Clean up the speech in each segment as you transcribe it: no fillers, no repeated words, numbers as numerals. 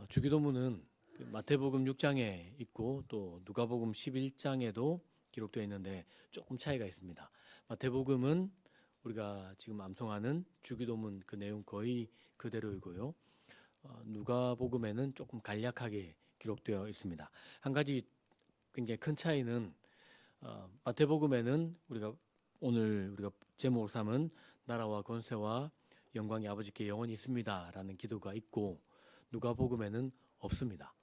주기도문은 그 마태복음 6장에 있고 또 누가복음 11장에도 기록되어 있는데 조금 차이가 있습니다. 마태복음은 우리가 지금 암송하는 주기도문 그 내용 거의 그대로이고요. 누가복음에는 조금 간략하게 기록되어 있습니다. 한 가지 굉장히 큰 차이는 마태복음에는 오늘 우리가 제목으로 삼은 나라와 권세와 영광이 아버지께 영원히 있습니다라는 기도가 있고 누가복음에는 없습니다.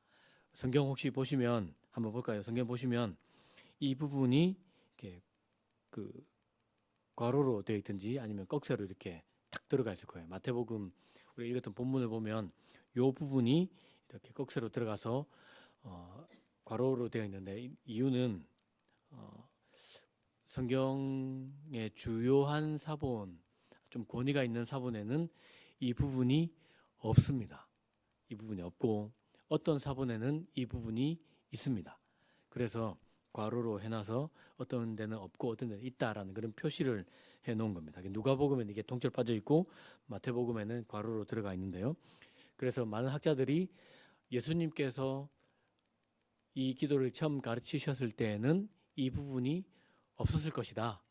성경 혹시 보시면 한번 볼까요? 성경 보시면 이 부분이 이렇게 그 괄호로 되어 있든지 아니면 꺽쇠로 이렇게 탁 들어가 있을 거예요. 마태복음 우리가 읽었던 본문을 보면 이 부분이 이렇게 꺽쇠로 들어가서 괄호로 되어 있는데 이유는 성경의 주요한 사본, 좀 권위가 있는 사본에는 이 부분이 없습니다. 이 부분이 없고 어떤 사본에는 이 부분이 있습니다. 그래서 괄호로 해놔서 어떤 데는 없고 어떤 데는 있다라는 그런 표시를 해놓은 겁니다. 누가복음에는 이게 통째로 빠져 있고 마태복음에는 괄호로 들어가 있는데요. 그래서 많은 학자들이 예수님께서 이 기도를 처음 가르치셨을 때에는 이 부분이 없었을 것이다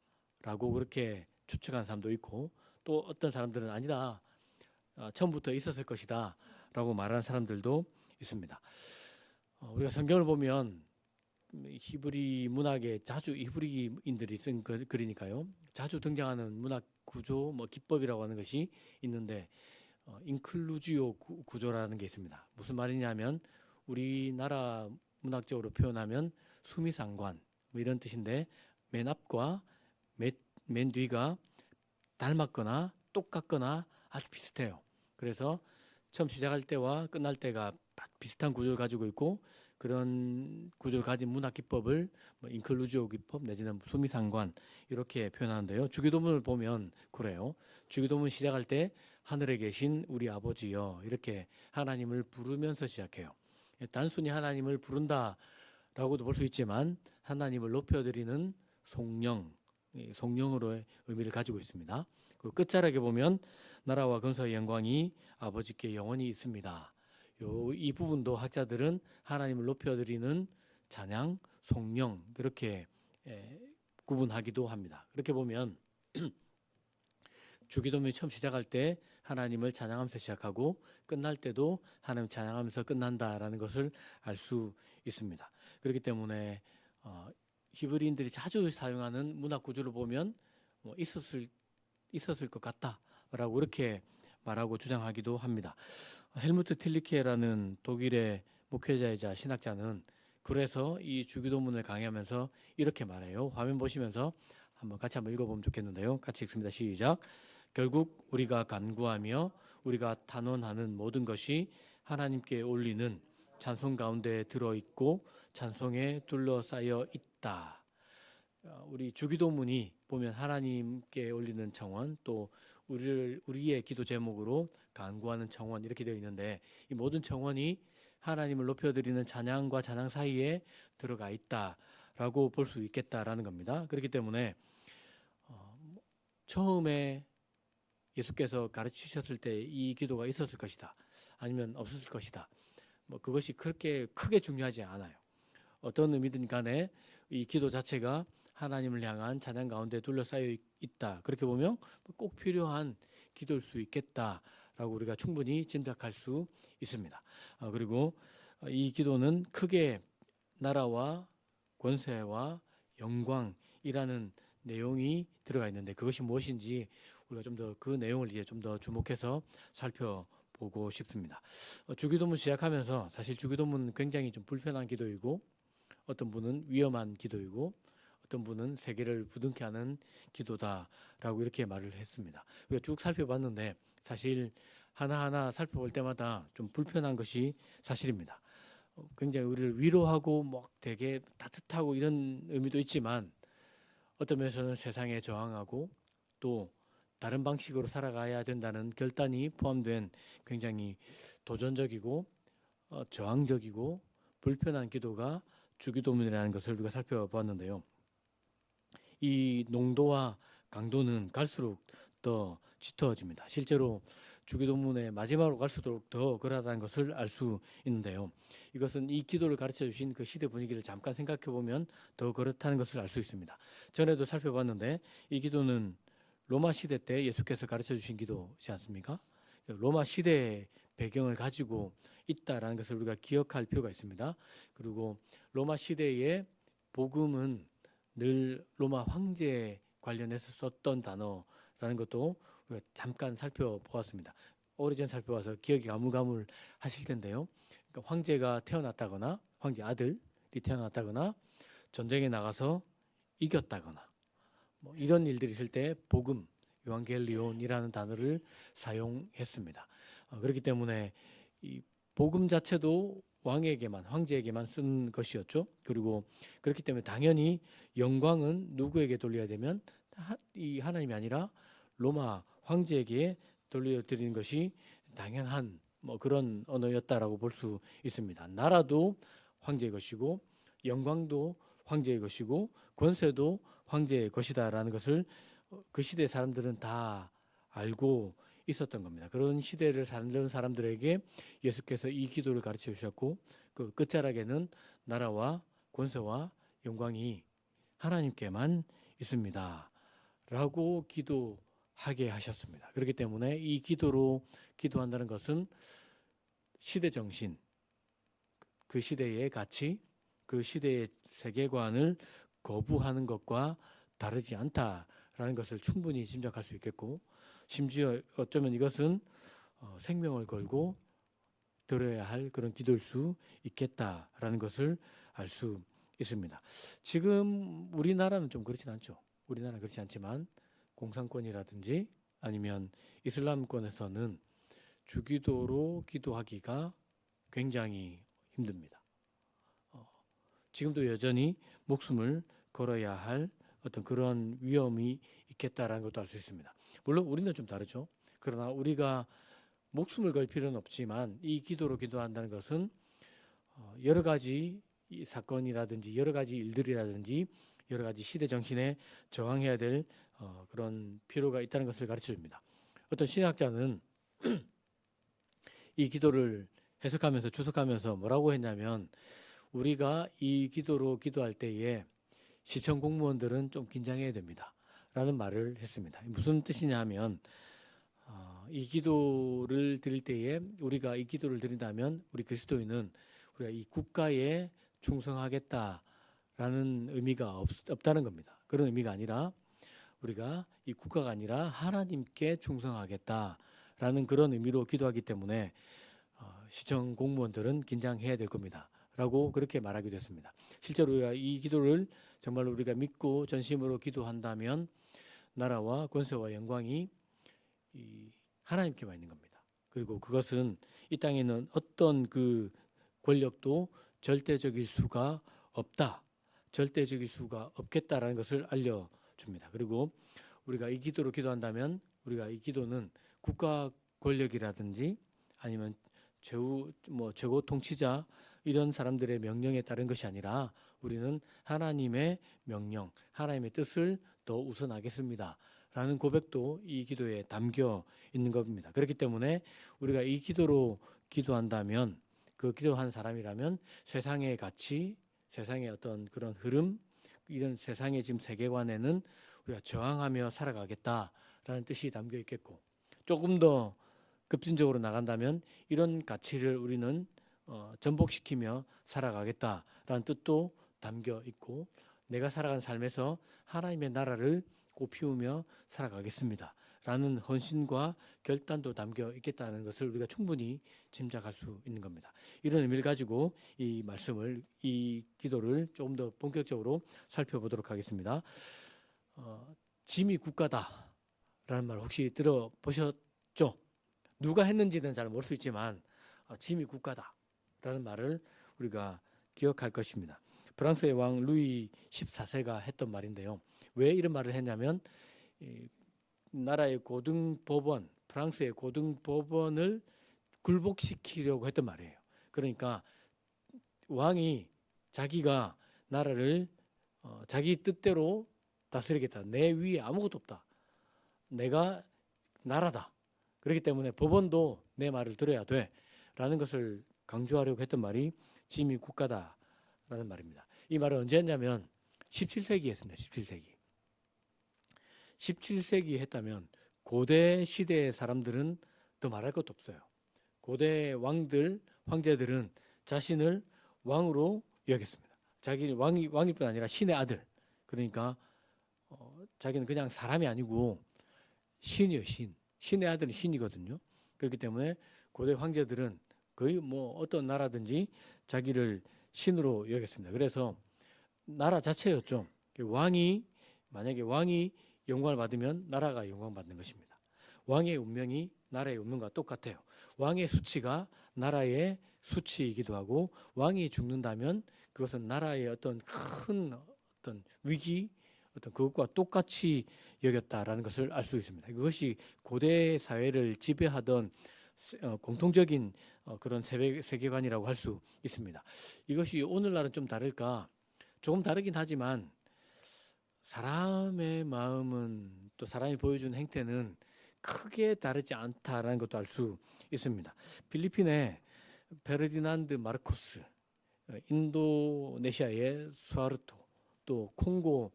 라고 그렇게 추측한 사람도 있고 또 어떤 사람들은 아니다 처음부터 있었을 것이다 라고 말하는 사람들도 있습니다. 우리가 성경을 보면 히브리 문학에 자주 히브리인들이 쓴 글이니까요. 자주 등장하는 문학 구조, 기법이라고 하는 것이 있는데 인클루지오 구조라는 게 있습니다. 무슨 말이냐면 우리나라 문학적으로 표현하면 수미상관 이런 뜻인데 맨 앞과 맨 뒤가 닮았거나 똑같거나 아주 비슷해요. 그래서 처음 시작할 때와 끝날 때가 비슷한 구조를 가지고 있고 그런 구조를 가진 문학 기법을 인클루지오 기법 내지는 수미상관 이렇게 표현하는데요. 주기도문을 보면 그래요. 주기도문 시작할 때 하늘에 계신 우리 아버지여 이렇게 하나님을 부르면서 시작해요. 단순히 하나님을 부른다라고도 볼 수 있지만 하나님을 높여드리는 송영으로의 의미를 가지고 있습니다. 그 끝자락에 보면 나라와 권세와 영광이 아버지께 영원히 있습니다. 이 부분도 학자들은 하나님을 높여드리는 찬양, 송영 그렇게 구분하기도 합니다. 그렇게 보면 주기도문이 처음 시작할 때 하나님을 찬양하면서 시작하고 끝날 때도 하나님 찬양하면서 끝난다라는 것을 알 수 있습니다. 그렇기 때문에 히브리인들이 자주 사용하는 문학 구조를 보면 있었을 것 같다라고 그렇게 말하고 주장하기도 합니다. 헬무트 틸리케라는 독일의 목회자이자 신학자는 그래서 이 주기도문을 강의하면서 이렇게 말해요. 화면 보시면서 같이 한번 읽어보면 좋겠는데요. 같이 읽습니다. 시작. 결국 우리가 간구하며 우리가 단언하는 모든 것이 하나님께 올리는 찬송 가운데 들어있고 찬송에 둘러싸여 있다. 우리 주기도문이 보면 하나님께 올리는 청원 또 우리의 기도 제목으로 간구하는 청원 이렇게 되어 있는데 이 모든 청원이 하나님을 높여드리는 찬양과 찬양 사이에 들어가 있다라고 볼 수 있겠다라는 겁니다. 그렇기 때문에 처음에 예수께서 가르치셨을 때 이 기도가 있었을 것이다 아니면 없었을 것이다 그것이 그렇게 크게 중요하지 않아요. 어떤 의미든 간에 이 기도 자체가 하나님을 향한 찬양 가운데 둘러싸여 있다. 그렇게 보면 꼭 필요한 기도일 수 있겠다라고 우리가 충분히 짐작할 수 있습니다. 그리고 이 기도는 크게 나라와 권세와 영광이라는 내용이 들어가 있는데 그것이 무엇인지 우리가 좀 더 그 내용을 이제 좀 더 주목해서 살펴보고 싶습니다. 주기도문 시작하면서 사실 주기도문은 굉장히 좀 불편한 기도이고 어떤 분은 위험한 기도이고 어떤 분은 세계를 부둥켜 하는 기도다라고 이렇게 말을 했습니다. 우리가 쭉 살펴봤는데 사실 하나하나 살펴볼 때마다 좀 불편한 것이 사실입니다. 굉장히 우리를 위로하고 되게 따뜻하고 이런 의미도 있지만 어떤 면에서는 세상에 저항하고 또 다른 방식으로 살아가야 된다는 결단이 포함된 굉장히 도전적이고 저항적이고 불편한 기도가 주기도문이라는 것을 우리가 살펴보았는데요. 이 농도와 강도는 갈수록 더 짙어집니다. 실제로 주기도문의 마지막으로 갈수록 더 그러하다는 것을 알 수 있는데요. 이것은 이 기도를 가르쳐 주신 그 시대 분위기를 잠깐 생각해 보면 더 그렇다는 것을 알 수 있습니다. 전에도 살펴봤는데 이 기도는 로마 시대 때 예수께서 가르쳐 주신 기도지 않습니까? 로마 시대의 배경을 가지고 있다라는 것을 우리가 기억할 필요가 있습니다. 그리고 로마 시대의 복음은 늘 로마 황제 관련해서 썼던 단어라는 것도 우리가 잠깐 살펴보았습니다. 오래전 살펴봐서 기억이 가물가물 하실 텐데요. 그러니까 황제가 태어났다거나 황제 아들이 태어났다거나 전쟁에 나가서 이겼다거나 뭐 이런 일들이 있을 때 복음, 요한겔리온이라는 단어를 사용했습니다. 그렇기 때문에 이 복음 자체도 왕에게만, 황제에게만 쓴 것이었죠. 그리고 그렇기 때문에 당연히 영광은 누구에게 돌려야 되면 이 하나님이 아니라 로마 황제에게 돌려드리는 것이 당연한 뭐 그런 언어였다라고 볼 수 있습니다. 나라도 황제의 것이고 영광도 황제의 것이고 권세도 황제의 것이다라는 것을 그 시대 사람들은 다 알고 있었던 겁니다. 그런 시대를 살던 사람들에게 예수께서 이 기도를 가르쳐 주셨고 그 끝자락에는 나라와 권세와 영광이 하나님께만 있습니다. 라고 기도하게 하셨습니다. 그렇기 때문에 이 기도로 기도한다는 것은 시대 정신, 그 시대의 가치, 그 시대의 세계관을 거부하는 것과 다르지 않다라는 것을 충분히 짐작할 수 있겠고 심지어 어쩌면 이것은 생명을 걸고 들어야 할 그런 기도일 수 있겠다라는 것을 알 수 있습니다. 지금 우리나라는 좀 그렇진 않죠. 우리나라는 그렇지 않지만 공산권이라든지 아니면 이슬람권에서는 주기도로 기도하기가 굉장히 힘듭니다. 지금도 여전히 목숨을 걸어야 할 어떤 그런 위험이 있겠다라는 것도 알 수 있습니다. 물론 우리는 좀 다르죠. 그러나 우리가 목숨을 걸 필요는 없지만 이 기도로 기도한다는 것은 여러 가지 사건이라든지 여러 가지 일들이라든지 여러 가지 시대 정신에 저항해야 될 그런 필요가 있다는 것을 가르쳐 줍니다. 어떤 신학자는 이 기도를 해석하면서 주석하면서 뭐라고 했냐면 우리가 이 기도로 기도할 때에 시청 공무원들은 좀 긴장해야 됩니다. 라는 말을 했습니다. 무슨 뜻이냐 하면 이 기도를 드릴 때에 우리가 이 기도를 드린다면 우리 그리스도인은 우리가 이 국가에 충성하겠다라는 의미가 없다는 겁니다. 그런 의미가 아니라 우리가 이 국가가 아니라 하나님께 충성하겠다라는 그런 의미로 기도하기 때문에 시청 공무원들은 긴장해야 될 겁니다. 라고 그렇게 말하기도 했습니다. 실제로 우리가 이 기도를 정말 우리가 믿고 전심으로 기도한다면 나라와 권세와 영광이 하나님께만 있는 겁니다. 그리고 그것은 이 땅에 있는 어떤 그 권력도 절대적일 수가 없다. 절대적일 수가 없겠다라는 것을 알려줍니다. 그리고 우리가 이 기도로 기도한다면 우리가 이 기도는 국가 권력이라든지 아니면 최고 통치자 이런 사람들의 명령에 따른 것이 아니라 우리는 하나님의 명령, 하나님의 뜻을 더 우선하겠습니다. 라는 고백도 이 기도에 담겨 있는 겁니다. 그렇기 때문에 우리가 이 기도로 기도한다면 그 기도한 사람이라면 세상의 가치, 세상의 어떤 그런 흐름, 이런 세상의 지금 세계관에는 우리가 저항하며 살아가겠다라는 뜻이 담겨 있겠고 조금 더 급진적으로 나간다면 이런 가치를 우리는 전복시키며 살아가겠다라는 뜻도 담겨 있고 내가 살아가는 삶에서 하나님의 나라를 꽃피우며 살아가겠습니다. 라는 헌신과 결단도 담겨 있겠다는 것을 우리가 충분히 짐작할 수 있는 겁니다. 이런 의미를 가지고 이 말씀을, 이 기도를 조금 더 본격적으로 살펴보도록 하겠습니다. 짐이 국가다라는 말 혹시 들어보셨죠? 누가 했는지는 잘 모를 수 있지만 짐이 국가다라는 말을 우리가 기억할 것입니다. 프랑스의 왕 루이 14세가 했던 말인데요. 왜 이런 말을 했냐면 나라의 고등법원, 프랑스의 고등법원을 굴복시키려고 했던 말이에요. 그러니까 왕이 자기가 나라를 자기 뜻대로 다스리겠다. 내 위에 아무것도 없다. 내가 나라다. 그렇기 때문에 법원도 내 말을 들어야 돼라는 것을 강조하려고 했던 말이 짐이 국가다라는 말입니다. 이 말은 언제 했냐면 17세기에 했습니다. 17세기. 17세기에 했다면 고대 시대의 사람들은 더 말할 것도 없어요. 고대 왕들, 황제들은 자신을 왕으로 여겼습니다. 자기를 왕일 뿐 아니라 신의 아들. 그러니까 자기는 그냥 사람이 아니고 신이에요, 신. 신의 아들은 신이거든요. 그렇기 때문에 고대 황제들은 거의 뭐 어떤 나라든지 자기를 신으로 여겼습니다. 그래서 나라 자체였죠. 만약에 왕이 영광을 받으면 나라가 영광받는 것입니다. 왕의 운명이 나라의 운명과 똑같아요. 왕의 수치가 나라의 수치이기도 하고, 왕이 죽는다면 그것은 나라의 어떤 큰 어떤 위기, 어떤 그것과 똑같이 여겼다라는 것을 알 수 있습니다. 그것이 고대 사회를 지배하던 공통적인 그런 세계관이라고 할 수 있습니다. 이것이 오늘날은 좀 다를까? 조금 다르긴 하지만 사람의 마음은, 또 사람이 보여주는 행태는 크게 다르지 않다라는 것도 알 수 있습니다. 필리핀의 페르디난드 마르코스, 인도네시아의 수하르토, 또 콩고,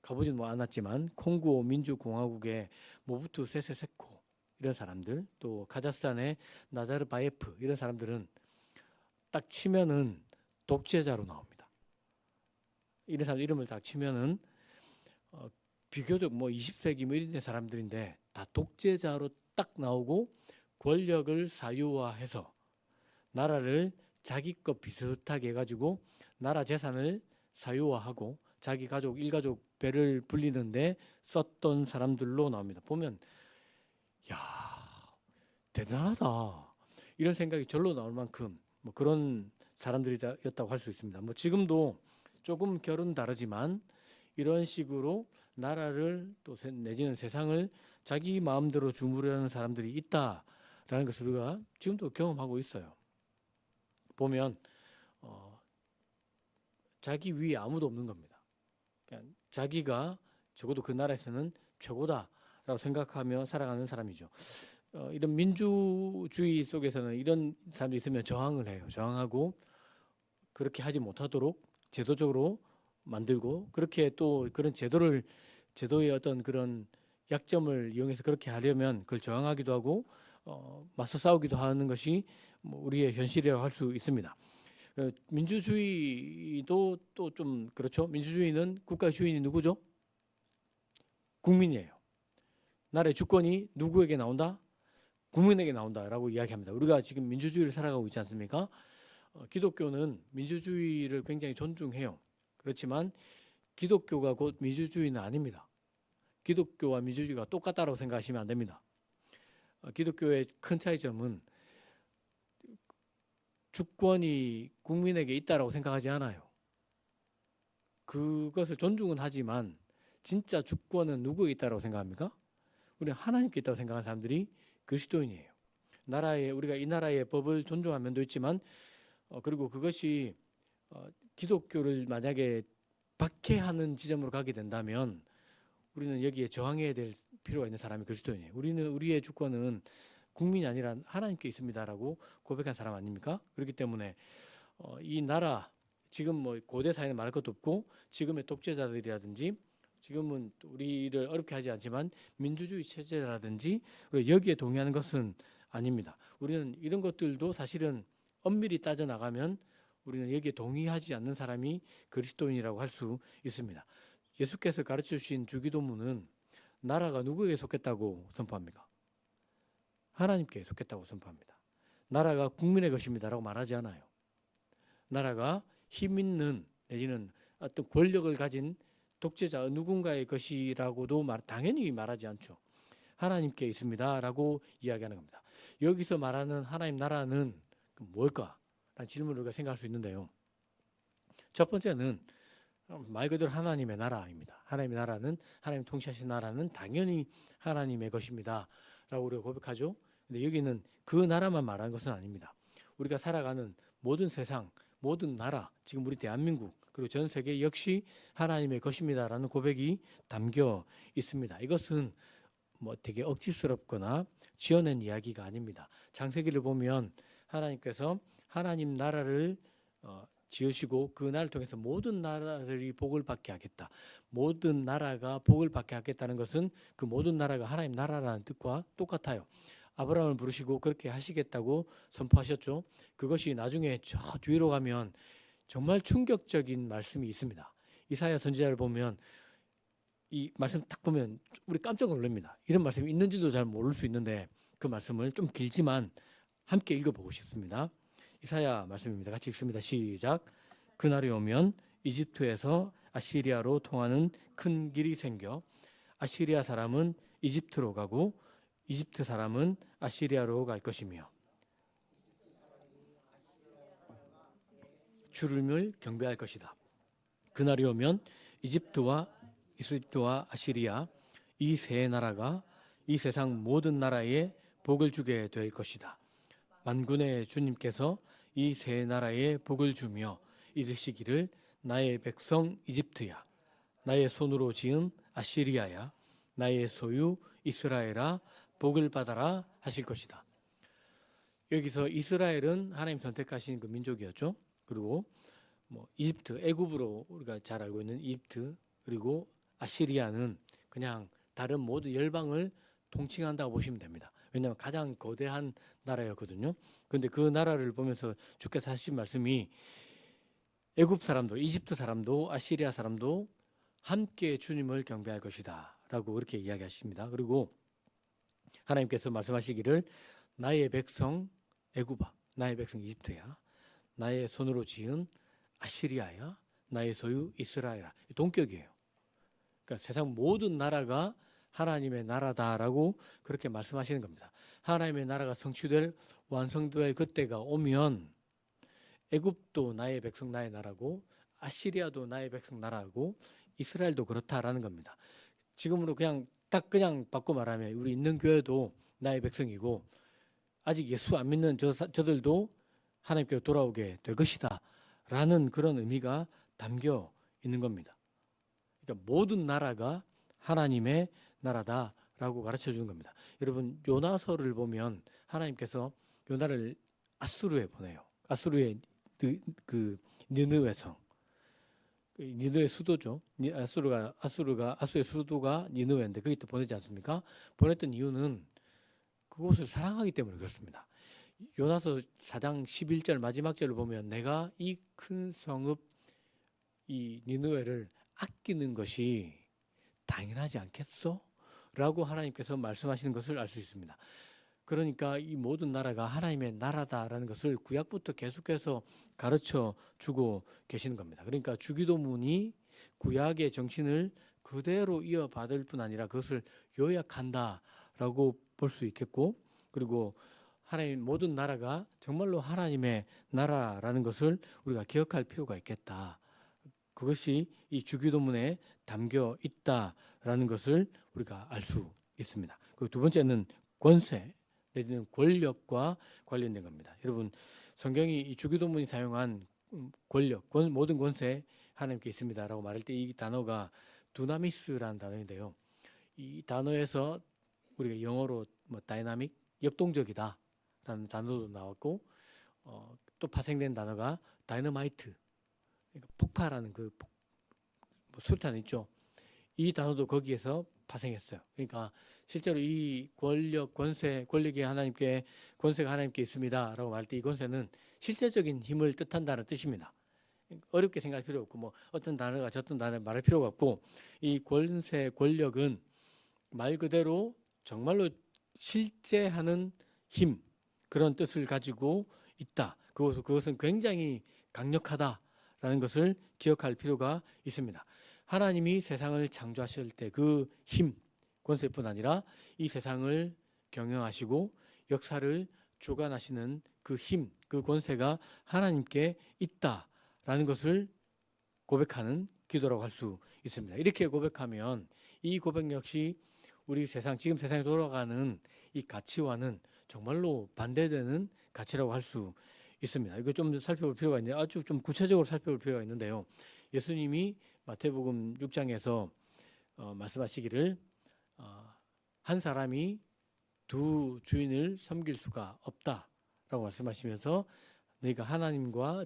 가보진 않았지만 콩고 민주공화국의 모부투 세세세코, 이런 사람들, 또 카자흐스탄의 나자르바예프, 이런 사람들은 딱 치면은 독재자로 나옵니다. 이런 사람 이름을 딱 치면은 비교적 20세기 이런 사람들인데 다 독재자로 딱 나오고, 권력을 사유화해서 나라를 자기 것 비슷하게 해가지고 나라 재산을 사유화하고 자기 가족, 일가족 배를 불리는데 썼던 사람들로 나옵니다. 보면 야, 대단하다, 이런 생각이 절로 나올 만큼 그런 사람들이었다고 할 수 있습니다. 지금도 조금 결은 다르지만 이런 식으로 나라를 또 내지는 세상을 자기 마음대로 주무르는 사람들이 있다라는 것을 우리가 지금도 경험하고 있어요. 보면 자기 위에 아무도 없는 겁니다. 그냥 자기가 적어도 그 나라에서는 최고다라고 생각하며 살아가는 사람이죠. 이런 민주주의 속에서는 이런 사람이 있으면 저항을 해요. 저항하고 그렇게 하지 못하도록 제도적으로 만들고, 그렇게 또 그런 제도의 어떤 그런 약점을 이용해서 그렇게 하려면 그걸 저항하기도 하고 맞서 싸우기도 하는 것이 우리의 현실이라고 할 수 있습니다. 민주주의도 또 좀 그렇죠. 민주주의는 국가의 주인이 누구죠? 국민이에요. 나라의 주권이 누구에게 나온다? 국민에게 나온다라고 이야기합니다. 우리가 지금 민주주의를 살아가고 있지 않습니까? 기독교는 민주주의를 굉장히 존중해요. 그렇지만 기독교가 곧 민주주의는 아닙니다. 기독교와 민주주의가 똑같다고 생각하시면 안 됩니다. 기독교의 큰 차이점은 주권이 국민에게 있다라고 생각하지 않아요. 그것을 존중은 하지만 진짜 주권은 누구에게 있다라고 생각합니까? 우리는 하나님께 있다고 생각하는 사람들이 그리스도인이에요. 우리가 이 나라의 법을 존중하는 면도 있지만 그리고 그것이 기독교를 만약에 박해하는 지점으로 가게 된다면 우리는 여기에 저항해야 될 필요가 있는 사람이 그리스도인이에요. 우리의 주권은 국민이 아니라 하나님께 있습니다라고 고백한 사람 아닙니까? 그렇기 때문에 이 나라, 지금 고대 사회는 말할 것도 없고 지금의 독재자들이라든지 지금은 우리를 어렵게 하지 않지만 민주주의 체제라든지 여기에 동의하는 것은 아닙니다. 우리는 이런 것들도 사실은 엄밀히 따져나가면 우리는 여기에 동의하지 않는 사람이 그리스도인이라고 할 수 있습니다. 예수께서 가르쳐 주신 주기도문은 나라가 누구에게 속했다고 선포합니까? 하나님께 속했다고 선포합니다. 나라가 국민의 것입니다라고 말하지 않아요. 나라가 힘 있는 내지는 어떤 권력을 가진 독재자 누군가의 것이라고도 당연히 말하지 않죠. 하나님께 있습니다라고 이야기하는 겁니다. 여기서 말하는 하나님 나라는 뭘까? 라는 질문을 우리가 생각할 수 있는데요. 첫 번째는 말 그대로 하나님의 나라입니다. 하나님의 나라는, 하나님 통치하신 나라는 당연히 하나님의 것입니다 라고 우리가 고백하죠. 근데 여기는 그 나라만 말하는 것은 아닙니다. 우리가 살아가는 모든 세상, 모든 나라, 지금 우리 대한민국 그리고 전 세계 역시 하나님의 것입니다라는 고백이 담겨 있습니다. 이것은 뭐 되게 억지스럽거나 지어낸 이야기가 아닙니다. 창세기를 보면 하나님께서 하나님 나라를 지으시고 그 나라를 통해서 모든 나라들이 복을 받게 하겠다. 모든 나라가 복을 받게 하겠다는 것은 그 모든 나라가 하나님 나라라는 뜻과 똑같아요. 아브라함을 부르시고 그렇게 하시겠다고 선포하셨죠. 그것이 나중에 저 뒤로 가면 정말 충격적인 말씀이 있습니다. 이사야 선지자를 보면 이 말씀 딱 보면 우리 깜짝 놀랍니다. 이런 말씀이 있는지도 잘 모를 수 있는데 그 말씀을 좀 길지만 함께 읽어보고 싶습니다. 이사야 말씀입니다. 같이 읽습니다. 시작. 그날이 오면 이집트에서 아시리아로 통하는 큰 길이 생겨 아시리아 사람은 이집트로 가고 이집트 사람은 아시리아로 갈 것이며 주름을 경배할 것이다. 그날이 오면 이집트와 아시리아 이 세 나라가 이 세상 모든 나라에 복을 주게 될 것이다. 만군의 주님께서 이 세 나라에 복을 주며 이르시기를 나의 백성 이집트야, 나의 손으로 지은 아시리아야, 나의 소유 이스라엘아, 복을 받아라 하실 것이다. 여기서 이스라엘은 하나님 선택하신 그 민족이었죠. 그리고 뭐 이집트, 애굽으로 우리가 잘 알고 있는 이집트, 그리고 아시리아는 그냥 다른 모든 열방을 통칭한다고 보시면 됩니다. 왜냐하면 가장 거대한 나라였거든요. 그런데 그 나라를 보면서 주께서 하신 말씀이 애굽 사람도 이집트 사람도 아시리아 사람도 함께 주님을 경배할 것이다 라고 그렇게 이야기하십니다. 그리고 하나님께서 말씀하시기를 나의 백성 애굽아, 나의 백성 이집트야, 나의 손으로 지은 아시리아야, 나의 소유 이스라엘아. 동격이에요. 그러니까 세상 모든 나라가 하나님의 나라다라고 그렇게 말씀하시는 겁니다. 하나님의 나라가 성취될 완성될 그때가 오면 애굽도 나의 백성 나의 나라고 아시리아도 나의 백성 나라고 이스라엘도 그렇다라는 겁니다. 지금으로 그냥 바꿔 말하면 우리 있는 교회도 나의 백성이고 아직 예수 안 믿는 저들도 하나님께로 돌아오게 될 것이다 라는 그런 의미가 담겨 있는 겁니다. 그러니까 모든 나라가 하나님의 나라다라고 가르쳐 주는 겁니다. 여러분 요나서를 보면 하나님께서 요나를 아수르에 보내요. 아수르의 그 니느웨 성, 니느웨 수도죠. 아수르의 수도가 니느웨인데 거기 또 보내지 않습니까? 보냈던 이유는 그곳을 사랑하기 때문에 그렇습니다. 요나서 4장 11절 마지막 절을 보면 내가 이 큰 성읍 이 니느웨를 아끼는 것이 당연하지 않겠소? 라고 하나님께서 말씀하시는 것을 알 수 있습니다. 그러니까 이 모든 나라가 하나님의 나라다라는 것을 구약부터 계속해서 가르쳐 주고 계시는 겁니다. 그러니까 주기도문이 구약의 정신을 그대로 이어받을 뿐 아니라 그것을 요약한다라고 볼 수 있겠고, 그리고 하나님 모든 나라가 정말로 하나님의 나라라는 것을 우리가 기억할 필요가 있겠다. 그것이 이 주기도문에 담겨 있다라는 것을 우리가 알 수 있습니다. 그리고 두 번째는 권세 내지는 권력과 관련된 겁니다. 여러분 성경이 이 주기도문이 사용한 권력, 모든 권세 하나님께 있습니다라고 말할 때 이 단어가 두나미스라는 단어인데요. 이 단어에서 우리가 영어로 뭐 다이나믹, 역동적이다라는 단어도 나왔고 또 파생된 단어가 다이너마이트, 그러니까 폭발하는 그 수류탄 있죠. 이 단어도 거기에서 파생했어요. 그러니까 실제로 이 권력이 하나님께 권세가 하나님께 있습니다라고 말할 때 이 권세는 실제적인 힘을 뜻한다는 뜻입니다. 어렵게 생각할 필요 없고 뭐 어떤 단어가 저떤 단어 말할 필요가 없고 이 권력은 말 그대로 정말로 실제하는 힘 그런 뜻을 가지고 있다. 그것은 굉장히 강력하다라는 것을 기억할 필요가 있습니다. 하나님이 세상을 창조하실 때 그 힘, 권세뿐 아니라 이 세상을 경영하시고 역사를 주관하시는 그 힘, 그 권세가 하나님께 있다라는 것을 고백하는 기도라고 할 수 있습니다. 이렇게 고백하면 이 고백 역시 우리 지금 세상에 돌아가는 이 가치와는 정말로 반대되는 가치라고 할 수 있습니다. 이거 좀 살펴볼 필요가 있는데 아주 좀 구체적으로 살펴볼 필요가 있는데요. 예수님이 마태복음 6장에서 말씀하시기를 한 사람이 두 주인을 섬길 수가 없다라고 말씀하시면서 너희가 하나님과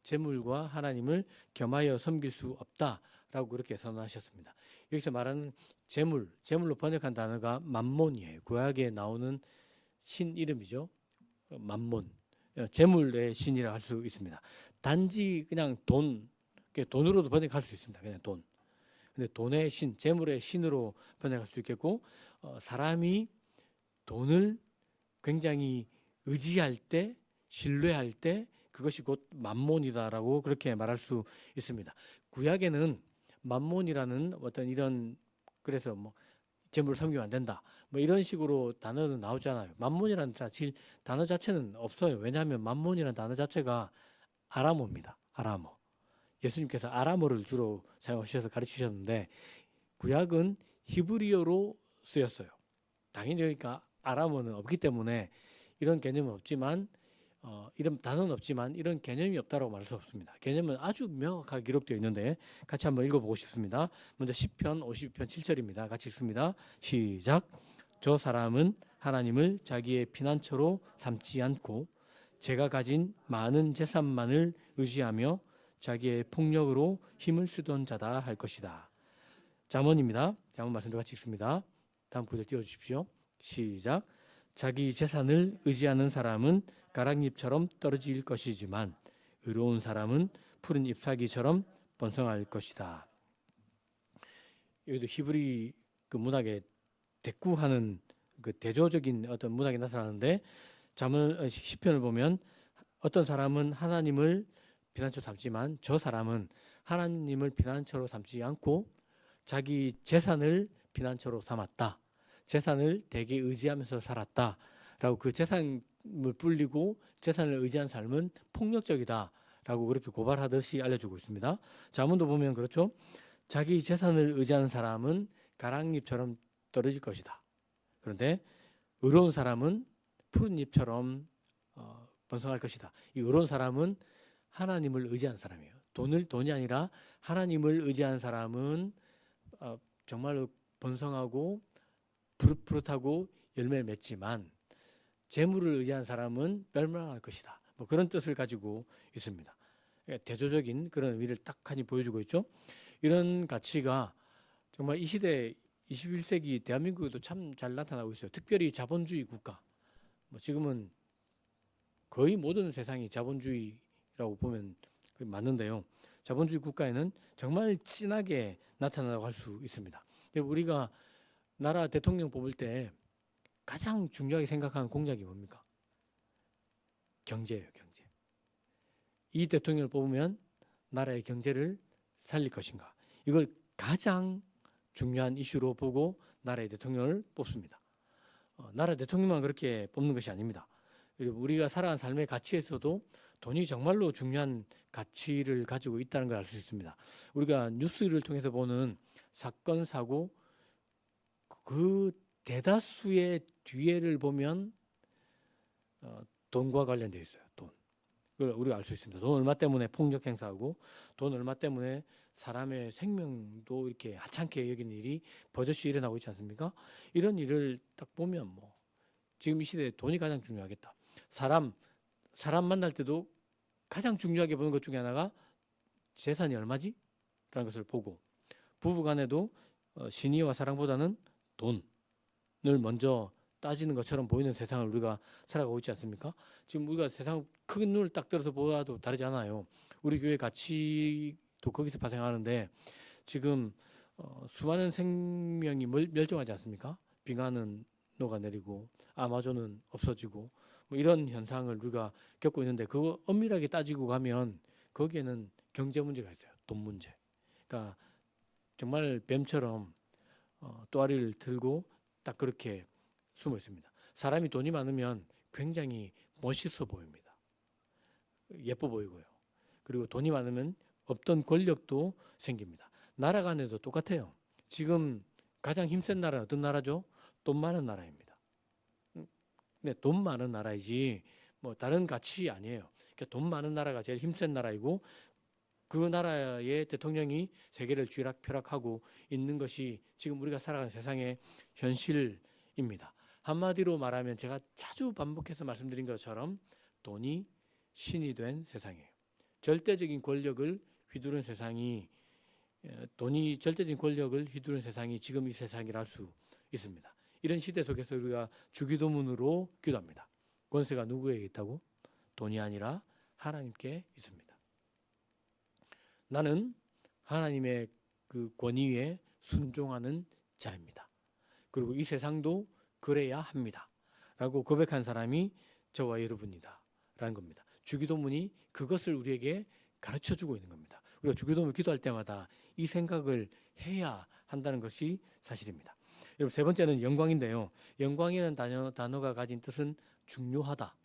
재물과 하나님을 겸하여 섬길 수 없다라고 그렇게 선언하셨습니다. 여기서 말하는 재물로 번역한 단어가 맘몬이에요. 구약에 나오는 신 이름이죠. 맘몬, 재물의 신이라 할 수 있습니다. 단지 그냥 돈으로도 번역할 수 있습니다. 그냥 돈. 근데 돈의 신, 재물의 신으로 번역할 수 있겠고, 사람이 돈을 굉장히 의지할 때, 신뢰할 때 그것이 곧 맘몬이다라고 그렇게 말할 수 있습니다. 구약에는 맘몬이라는 어떤 이런, 그래서 뭐 재물을 섬기면 안 된다, 뭐 이런 식으로 단어는 나오잖아요. 맘몬이라는 단어 자체는 없어요. 왜냐하면 맘몬이라는 단어 자체가 아람어입니다. 아람어. 예수님께서 아람어를 주로 사용하셔서 가르치셨는데 구약은 히브리어로 쓰였어요. 당연히 그러니까 아람어는 없기 때문에 이런 개념은 없지만, 이런 단어는 없지만 이런 개념이 없다고 말할 수 없습니다. 개념은 아주 명확하게 기록되어 있는데 같이 한번 읽어보고 싶습니다. 먼저 시편 52편 7절입니다. 같이 읽습니다. 시작. 저 사람은 하나님을 자기의 피난처로 삼지 않고 제가 가진 많은 재산만을 의지하며 자기의 폭력으로 힘을 쓰던 자다 할 것이다. 잠언입니다. 잠언 말씀도 같이 읽습니다. 다음 구절 띄워주십시오. 시작. 자기 재산을 의지하는 사람은 가락잎처럼 떨어질 것이지만 의로운 사람은 푸른 잎사귀처럼 번성할 것이다. 여기도 히브리 그 문학에 대꾸하는 그 대조적인 어떤 문학이 나타나는데, 시편을 보면 어떤 사람은 하나님을 피난처로 삼지만 저 사람은 하나님을 피난처로 삼지 않고 자기 재산을 피난처로 삼았다. 재산을 되게 의지하면서 살았다라고, 그 재산을 불리고 재산을 의지한 삶은 폭력적이다라고 그렇게 고발하듯이 알려주고 있습니다. 잠언도 보면 그렇죠. 자기 재산을 의지하는 사람은 가랑잎처럼 떨어질 것이다. 그런데 의로운 사람은 푸른 잎처럼 번성할 것이다. 이 의로운 사람은 하나님을 의지하는 사람이에요. 돈이 아니라 하나님을 의지하는 사람은 정말로 번성하고 푸릇푸릇하고 열매를 맺지만 재물을 의지한 사람은 멸망할 것이다. 뭐 그런 뜻을 가지고 있습니다. 대조적인 그런 의미를 딱하니 보여주고 있죠. 이런 가치가 정말 이 시대 21세기 대한민국에도 참 잘 나타나고 있어요. 특별히 자본주의 국가. 뭐 지금은 거의 모든 세상이 자본주의라고 보면 맞는데요. 자본주의 국가에는 정말 진하게 나타나고 할 수 있습니다. 우리가 나라 대통령 뽑을 때 가장 중요하게 생각하는 공약이 뭡니까? 경제예요, 경제. 이 대통령을 뽑으면 나라의 경제를 살릴 것인가? 이걸 가장 중요한 이슈로 보고 나라의 대통령을 뽑습니다. 나라 대통령만 그렇게 뽑는 것이 아닙니다. 우리가 살아가는 삶의 가치에서도 돈이 정말로 중요한 가치를 가지고 있다는 걸 알 수 있습니다. 우리가 뉴스를 통해서 보는 사건, 사고, 그 대다수의 뒤에를 보면 돈과 관련되어 있어요. 돈. 그걸 우리가 알 수 있습니다. 돈 얼마 때문에 폭력 행사하고 돈 얼마 때문에 사람의 생명도 이렇게 하찮게 여기는 일이 버젓이 일어나고 있지 않습니까? 이런 일을 딱 보면 뭐 지금 이 시대에 돈이 가장 중요하겠다. 사람 만날 때도 가장 중요하게 보는 것 중에 하나가 재산이 얼마지? 라는 것을 보고, 부부 간에도 신의와 사랑보다는 돈을 먼저 따지는 것처럼 보이는 세상을 우리가 살아가고 있지 않습니까? 지금 우리가 세상 큰 눈을 딱 들어서 보아도 다르지 않아요. 우리 교회 가치도 거기서 발생하는데 지금 수많은 생명이 멸종하지 않습니까? 빙하는 녹아내리고 아마존은 없어지고 뭐 이런 현상을 우리가 겪고 있는데, 그거 엄밀하게 따지고 가면 거기에는 경제 문제가 있어요. 돈 문제. 그러니까 정말 뱀처럼 또아리를 들고 딱 그렇게 숨어 있습니다. 사람이 돈이 많으면 굉장히 멋있어 보입니다. 예뻐 보이고요. 그리고 돈이 많으면 없던 권력도 생깁니다. 나라 간에도 똑같아요. 지금 가장 힘센 나라는 어떤 나라죠? 돈 많은 나라입니다. 네, 돈 많은 나라이지 뭐 다른 가치 아니에요. 그러니까 돈 많은 나라가 제일 힘센 나라이고 그 나라의 대통령이 세계를 쥐락펴락하고 있는 것이 지금 우리가 살아가는 세상의 현실입니다. 한마디로 말하면 제가 자주 반복해서 말씀드린 것처럼 돈이 신이 된 세상이에요. 절대적인 권력을 휘두른 세상이 돈이 절대적인 권력을 휘두른 세상이 지금 이 세상이라 할 수 있습니다. 이런 시대 속에서 우리가 주기도문으로 기도합니다. 권세가 누구에게 있다고? 돈이 아니라 하나님께 있습니다. 나는 하나님의 그 권위에 순종하는 자입니다. 그리고 이 세상도 그래야 합니다. 라고 고백한 사람이 저와 여러분이다. 라는 겁니다. 주기도문이 그것을 우리에게 가르쳐주고 있는 겁니다. 우리가 주기도문 기도할 때마다 이 생각을 해야 한다는 것이 사실입니다. 여러분, 세 번째는 영광인데요. 영광이라는 단어가 가진 뜻은 중요하다,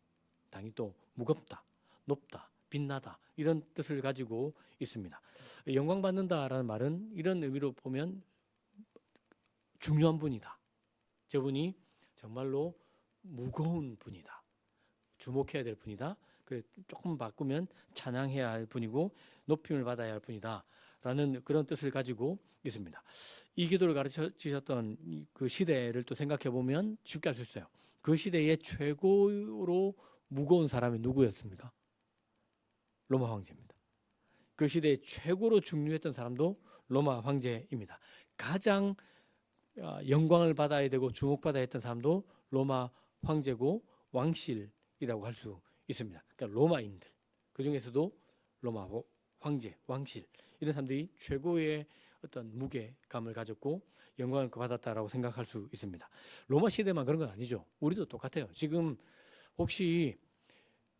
당연히 또 무겁다, 높다, 빛나다, 이런 뜻을 가지고 있습니다. 영광 받는다라는 말은 이런 의미로 보면 중요한 분이다. 저분이 정말로 무거운 분이다. 주목해야 될 분이다. 그래, 조금 바꾸면 찬양해야 할 분이고 높임을 받아야 할 분이다. 라는 그런 뜻을 가지고 있습니다. 이 기도를 가르쳐 주셨던 그 시대를 또 생각해 보면 쉽게 알 수 있어요. 그 시대의 최고로 무거운 사람이 누구였습니까? 로마 황제입니다. 그 시대에 최고로 중요했던 사람도 로마 황제입니다. 가장 영광을 받아야 되고 주목받아야 했던 사람도 로마 황제고 왕실이라고 할 수 있습니다. 그러니까 로마인들, 그 중에서도 로마 황제, 왕실, 이런 사람들이 최고의 어떤 무게감을 가졌고 영광을 받았다라고 생각할 수 있습니다. 로마 시대만 그런 건 아니죠. 우리도 똑같아요. 지금 혹시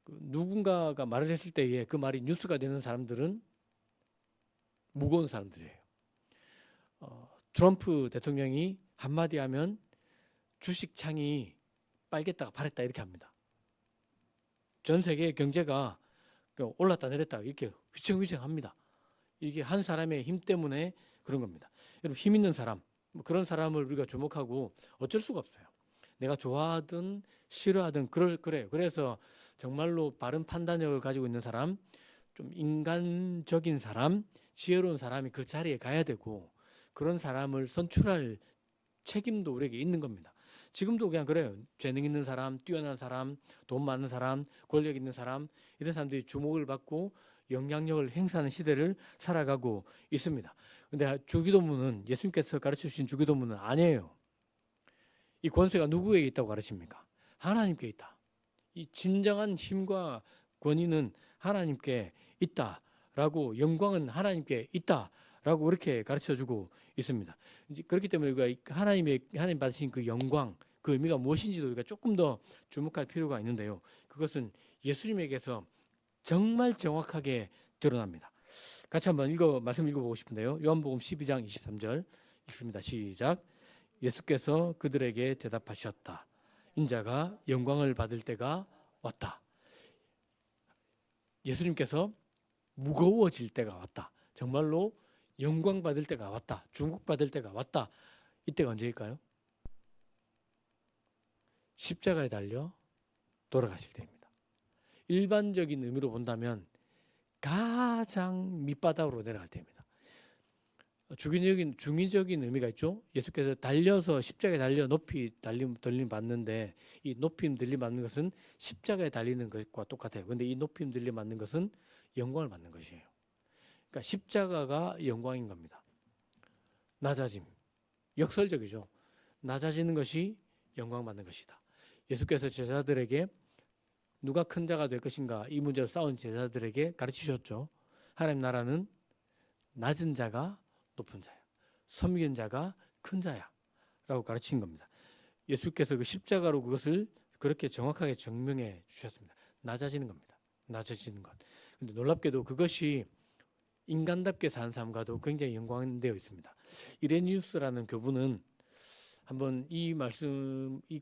누군가가 말을 했을 때에 그 말이 뉴스가 되는 사람들은 무거운 사람들이에요. 트럼프 대통령이 한마디 하면 주식창이 빨겠다가 바랬다 이렇게 합니다. 전 세계 경제가 올랐다 내렸다 이렇게 휘청휘청합니다. 이게 한 사람의 힘 때문에 그런 겁니다. 여러분, 힘 있는 사람, 그런 사람을 우리가 주목하고 어쩔 수가 없어요. 내가 좋아하든 싫어하든 그래요. 그래서 정말로 바른 판단력을 가지고 있는 사람, 좀 인간적인 사람, 지혜로운 사람이 그 자리에 가야 되고 그런 사람을 선출할 책임도 우리에게 있는 겁니다. 지금도 그냥 그래요. 재능 있는 사람, 뛰어난 사람, 돈 많은 사람, 권력 있는 사람, 이런 사람들이 주목을 받고 영향력을 행사하는 시대를 살아가고 있습니다. 근데 주기도문은, 예수님께서 가르쳐 주신 주기도문은 아니에요. 이 권세가 누구에게 있다고 가르칩니까? 하나님께 있다. 이 진정한 힘과 권위는 하나님께 있다라고, 영광은 하나님께 있다라고 그렇게 가르쳐주고 있습니다. 이제 그렇기 때문에 우리가 하나님 받으신 그 영광, 그 의미가 무엇인지도 우리가 조금 더 주목할 필요가 있는데요. 그것은 예수님에게서 정말 정확하게 드러납니다. 같이 한번 말씀 읽어보고 싶은데요. 요한복음 12장 23절 읽습니다. 시작. 예수께서 그들에게 대답하셨다. 인자가 영광을 받을 때가 왔다. 예수님께서 무거워질 때가 왔다. 정말로 영광 받을 때가 왔다. 주목받을 때가 왔다. 이때가 언제일까요? 십자가에 달려 돌아가실 때입니다. 일반적인 의미로 본다면 가장 밑바닥으로 내려갈 때입니다. 중의적인 의미가 있죠. 예수께서 달려서 십자가에 달려 높이 들림 받는데, 이 높임 들림 받는 것은 십자가에 달리는 것과 똑같아요. 그런데 이 높임 들림 받는 것은 영광을 받는 것이에요. 그러니까 십자가가 영광인 겁니다. 낮아짐, 역설적이죠. 낮아지는 것이 영광 받는 것이다. 예수께서 제자들에게 누가 큰 자가 될 것인가, 이 문제로 싸운 제자들에게 가르치셨죠. 하나님 나라는 낮은 자가 높은 자야, 섬긴 자가 큰 자야 라고 가르친 겁니다. 예수께서 그 십자가로 그것을 그렇게 정확하게 증명해 주셨습니다. 낮아지는 겁니다. 낮아지는 것. 근데 놀랍게도 그것이 인간답게 사는 사람과도 굉장히 연관되어 있습니다. 이레니우스라는 교부는 한번 이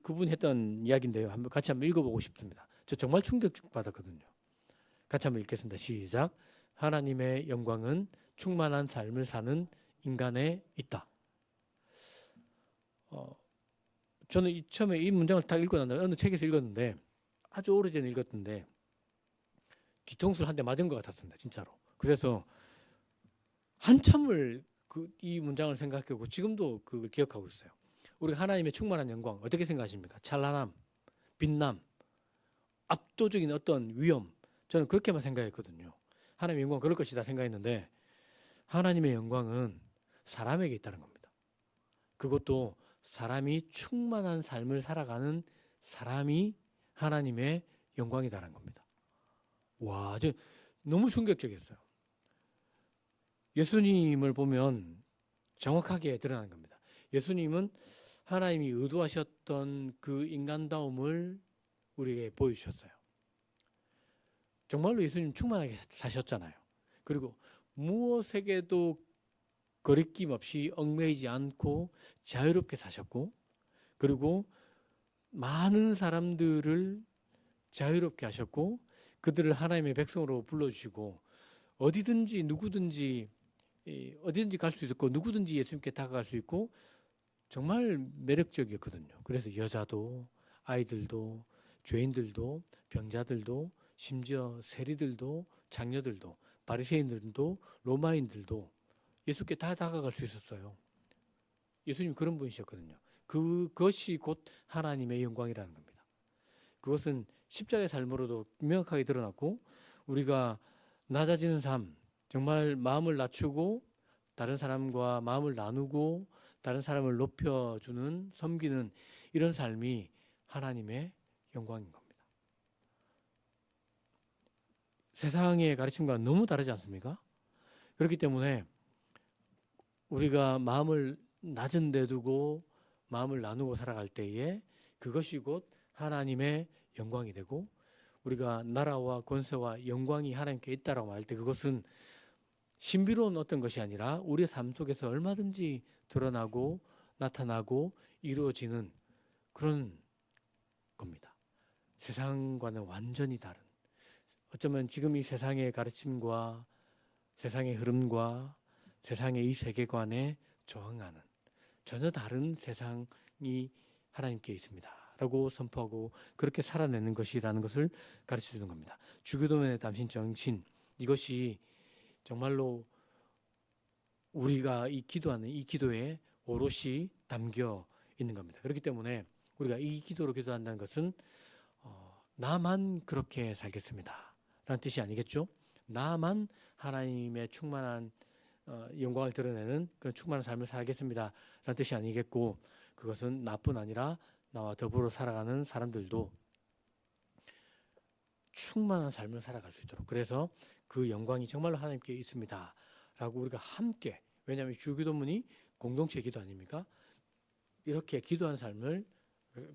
그분이 했던 이야기인데요. 같이 한번 읽어보고 싶습니다. 저 정말 충격받았거든요. 같이 한번 읽겠습니다. 시작. 하나님의 영광은 충만한 삶을 사는 인간에 있다. 저는 처음에 이 문장을 딱 읽고 난 다음에 어느 책에서 읽었는데, 아주 오래전에 읽었던데 뒤통수를 한 대 맞은 것 같았습니다. 진짜로. 그래서 한참을 이 문장을 생각하고 지금도 그걸 기억하고 있어요. 우리가 하나님의 충만한 영광 어떻게 생각하십니까? 찬란함, 빛남, 압도적인 어떤 위엄. 저는 그렇게만 생각했거든요. 하나님의 영광 그럴 것이다 생각했는데 하나님의 영광은 사람에게 있다는 겁니다. 그것도 사람이 충만한 삶을 살아가는 사람이 하나님의 영광이다라는 겁니다. 와, 저 너무 충격적이었어요. 예수님을 보면 정확하게 드러나는 겁니다. 예수님은 하나님이 의도하셨던 그 인간다움을 우리에게 보여주셨어요. 정말로 예수님 충만하게 사셨잖아요. 그리고 무엇에게도 거리낌 없이 얽매이지 않고 자유롭게 사셨고, 그리고 많은 사람들을 자유롭게 하셨고, 그들을 하나님의 백성으로 불러주시고, 어디든지 누구든지 어디든지 갈 수 있었고, 누구든지 예수님께 다가갈 수 있고, 정말 매력적이었거든요. 그래서 여자도, 아이들도, 죄인들도, 병자들도, 심지어 세리들도, 장녀들도, 바리새인들도, 로마인들도 예수께 다 다가갈 수 있었어요. 예수님 그런 분이셨거든요. 그것이 곧 하나님의 영광이라는 겁니다. 그것은 십자가의 삶으로도 명확하게 드러났고, 우리가 낮아지는 삶, 정말 마음을 낮추고 다른 사람과 마음을 나누고 다른 사람을 높여주는, 섬기는 이런 삶이 하나님의 영광인 겁니다. 세상의 가르침과 너무 다르지 않습니까? 그렇기 때문에 우리가 마음을 낮은 데 두고 마음을 나누고 살아갈 때에 그것이 곧 하나님의 영광이 되고, 우리가 나라와 권세와 영광이 하나님께 있다라고 할 때 그것은 신비로운 어떤 것이 아니라 우리의 삶 속에서 얼마든지 드러나고 나타나고 이루어지는 그런 겁니다. 세상과는 완전히 다른, 어쩌면 지금 이 세상의 가르침과 세상의 흐름과 세상의 이 세계관에 저항하는 전혀 다른 세상이 하나님께 있습니다 라고 선포하고 그렇게 살아내는 것이라는 것을 가르쳐 주는 겁니다. 주교도면의 담신 정신, 이것이 정말로 우리가 이 기도하는 이 기도에 오롯이 담겨 있는 겁니다. 그렇기 때문에 우리가 이 기도로 기도한다는 것은 나만 그렇게 살겠습니다 라는 뜻이 아니겠죠. 나만 하나님의 충만한 영광을 드러내는 그런 충만한 삶을 살겠습니다 라는 뜻이 아니겠고, 그것은 나뿐 아니라 나와 더불어 살아가는 사람들도 충만한 삶을 살아갈 수 있도록, 그래서 그 영광이 정말로 하나님께 있습니다 라고 우리가 함께, 왜냐하면 주기도문이 공동체 기도 아닙니까? 이렇게 기도하는 삶을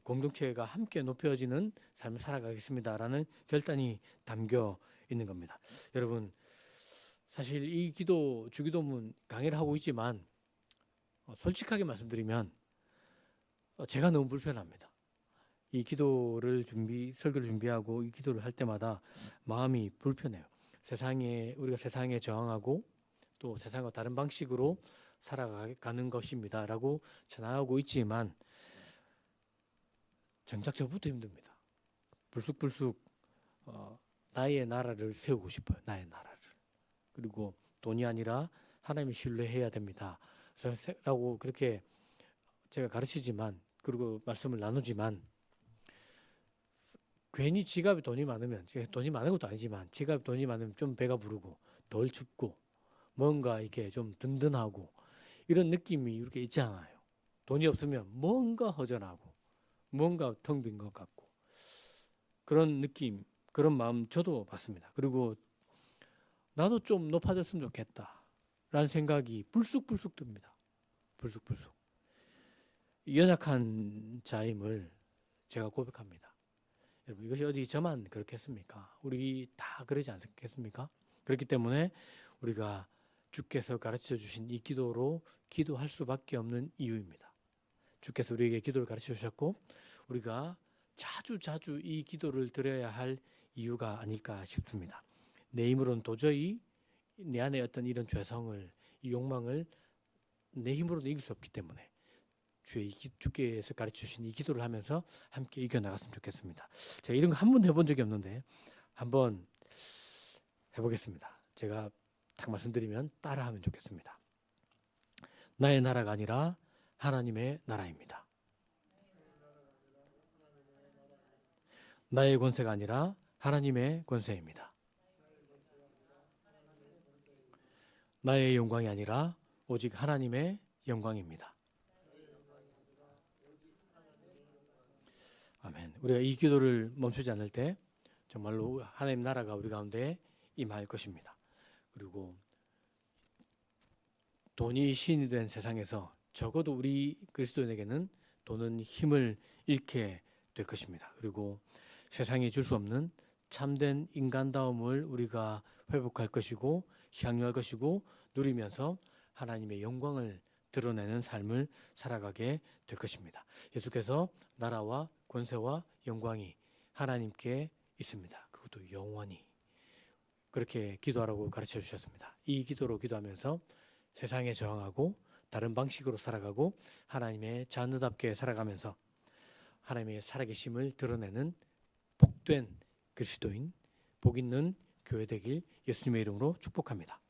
공동체가 함께 높여지는 삶을 살아가겠습니다라는 결단이 담겨 있는 겁니다. 여러분, 사실 이 기도, 주기도문 강의를 하고 있지만 솔직하게 말씀드리면 제가 너무 불편합니다. 이 기도를 설교를 준비하고 이 기도를 할 때마다 마음이 불편해요. 우리가 세상에 저항하고 또 세상과 다른 방식으로 살아가는 것입니다 라고 전하고 있지만 정작 저부터 힘듭니다. 불쑥불쑥 나의 나라를 세우고 싶어요. 나의 나라를. 그리고 돈이 아니라 하나님을 신뢰해야 됩니다 라고 그렇게 제가 가르치지만, 그리고 말씀을 나누지만, 괜히 지갑에 돈이 많으면, 돈이 많은 것도 아니지만 지갑에 돈이 많으면 좀 배가 부르고 덜 춥고 뭔가 이렇게 좀 든든하고 이런 느낌이 이렇게 있지 않아요. 돈이 없으면 뭔가 허전하고 뭔가 텅 빈 것 같고 그런 느낌, 그런 마음 저도 받습니다. 그리고 나도 좀 높아졌으면 좋겠다 라는 생각이 불쑥불쑥 듭니다. 불쑥불쑥. 연약한 자임을 제가 고백합니다. 여러분, 이것이 어디 저만 그렇겠습니까? 우리 다 그러지 않겠습니까? 그렇기 때문에 우리가 주께서 가르쳐 주신 이 기도로 기도할 수밖에 없는 이유입니다. 주께서 우리에게 기도를 가르쳐 주셨고 우리가 자주 이 기도를 드려야 할 이유가 아닐까 싶습니다. 내 힘으로는 도저히 내 안에 어떤 이런 죄성을, 이 욕망을 내 힘으로는 이길 수 없기 때문에 주께서 가르쳐 주신 이 기도를 하면서 함께 이겨나갔으면 좋겠습니다. 제가 이런 거 한 번도 해본 적이 없는데 한번 해보겠습니다. 제가 딱 말씀드리면 따라하면 좋겠습니다. 나의 나라가 아니라 하나님의 나라입니다. 나의 권세가 아니라 하나님의 권세입니다. 나의 영광이 아니라 오직 하나님의 영광입니다. 아멘. 우리가 이 기도를 멈추지 않을 때 정말로 하나님 나라가 우리 가운데 임할 것입니다. 그리고 돈이 신이 된 세상에서 적어도 우리 그리스도인에게는 돈은 힘을 잃게 될 것입니다. 그리고 세상이 줄 수 없는 참된 인간다움을 우리가 회복할 것이고 향유할 것이고 누리면서 하나님의 영광을 드러내는 삶을 살아가게 될 것입니다. 예수께서 나라와 권세와 영광이 하나님께 있습니다. 그것도 영원히. 그렇게 기도하라고 가르쳐 주셨습니다. 이 기도로 기도하면서 세상에 저항하고 다른 방식으로 살아가고 하나님의 자녀답게 살아가면서 하나님의 살아계심을 드러내는 복된 그리스도인, 복 있는 교회 되길 예수님의 이름으로 축복합니다.